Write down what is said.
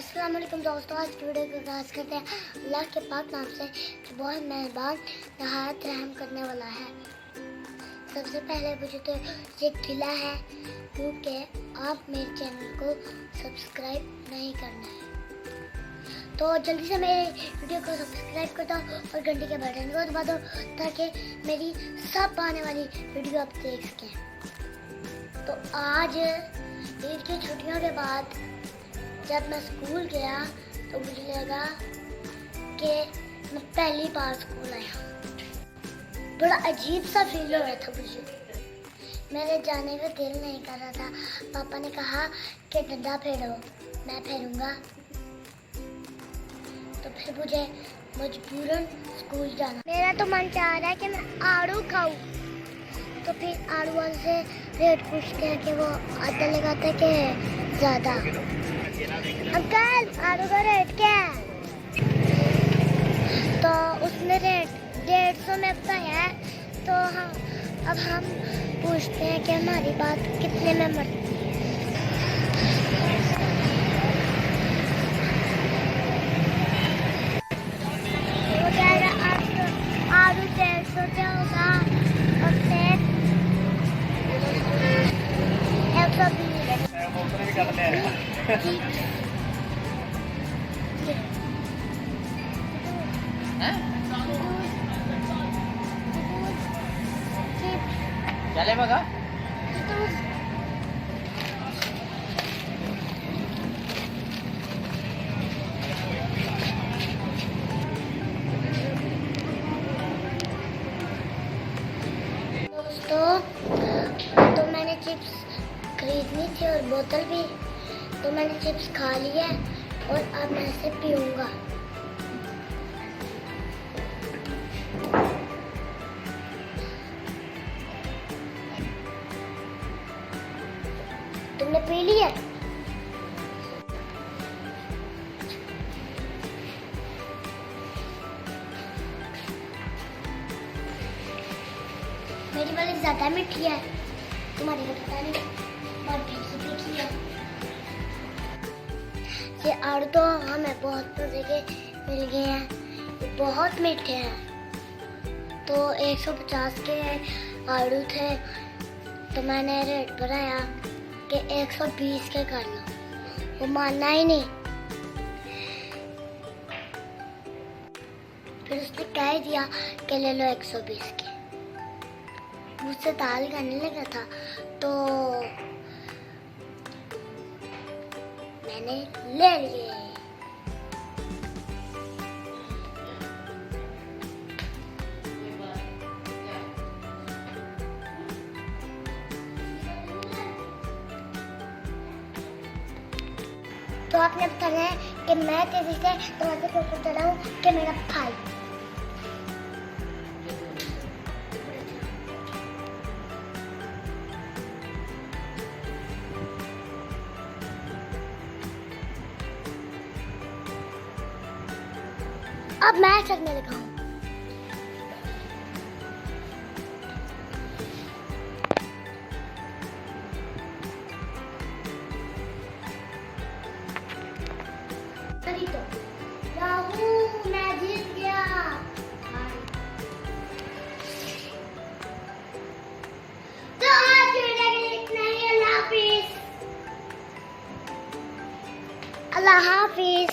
अस्सलाम वालेकुम दोस्तों, आज की वीडियो को आगाज़ करते हैं अल्लाह के पाक नाम से जो बहुत मेहरबान नहायत रहम करने वाला है। सबसे पहले मुझे तो ये गिला है क्योंकि आप मेरे चैनल को सब्सक्राइब नहीं करना है, तो जल्दी से मेरे वीडियो को सब्सक्राइब कर दो और घंटी के बटन को दबा दो ताकि मेरी सब आने वाली वीडियो आप देख सकें। तो आज ईद की छुट्टियों के बाद जब मैं स्कूल गया तो मुझे लगा कि मैं पहली बार स्कूल आया। बड़ा अजीब सा फील हो रहा था मुझे। मेरे जाने का दिल नहीं कर रहा था। पापा ने कहा कि डंडा फेरो, मैं फेरूंगा। तो फिर मुझे मजबूरन स्कूल जाना। मेरा तो मन चाह रहा है कि मैं आड़ू खाऊं। तो फिर आड़ू वाले से रेट पूछते हैं कि वो आधा लगाते हैं कि ज़्यादा। अंकल आलू का रेट क्या है? तो उसने रेट 150 में बताया। तो अब हम पूछते हैं कि हमारी बात कितने में मरती है। वो कह रहा आलू 150 क्या होगा और फिर 120। चले बघा दोस्तों, तो मैंने चिप्स खरीदनी थी और बोतल भी, तो मैंने चिप्स खा लिया और अब मैं इसे पीऊंगा। तुमने पी लिया? मेरी वाली ज्यादा मीठी है, तुम्हारी को पता नहीं, तुम्हारी मीठी है। ये आड़ू तो हमें बहुत मजे के मिल गए हैं, ये बहुत मीठे हैं। तो 150 के आड़ू थे तो मैंने रेट बढ़ाया कि 120 के कर लो। वो मानना ही नहीं। फिर उसने कह दिया कि ले लो 120 के। मुझसे दाल करने लगा था तो मैंने ले लिए। तो आपने बताना है कि मैं तेजी से दरवाजे के ऊपर चढ़ा हूँ कि मेरा भाई। अब मैं चढ़ने लगा हूँ। तो राहु, मैं जीत गया। तो आज की वीडियो के लिए इतना ही। अल्लाह हाफिज। अल्लाह हाफिज।